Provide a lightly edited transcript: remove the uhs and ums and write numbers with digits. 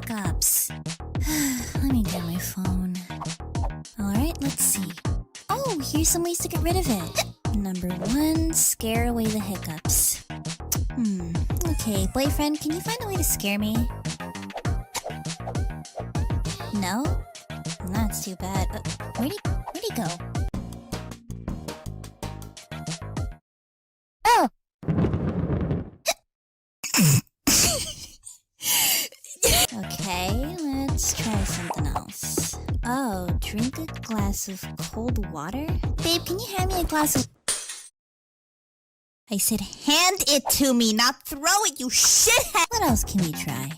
hiccups. Let me get my phone. Alright, let's see. Oh, here's some ways to get rid of it. Number 1, scare away the hiccups. Okay, boyfriend, can you find a way to scare me? No? That's too bad. Where'd he go? Oh! Okay, let's try something else. Oh, drink a glass of cold water? Babe, can you hand me a glass of... I said hand it to me, not throw it, you shithead! What else can we try?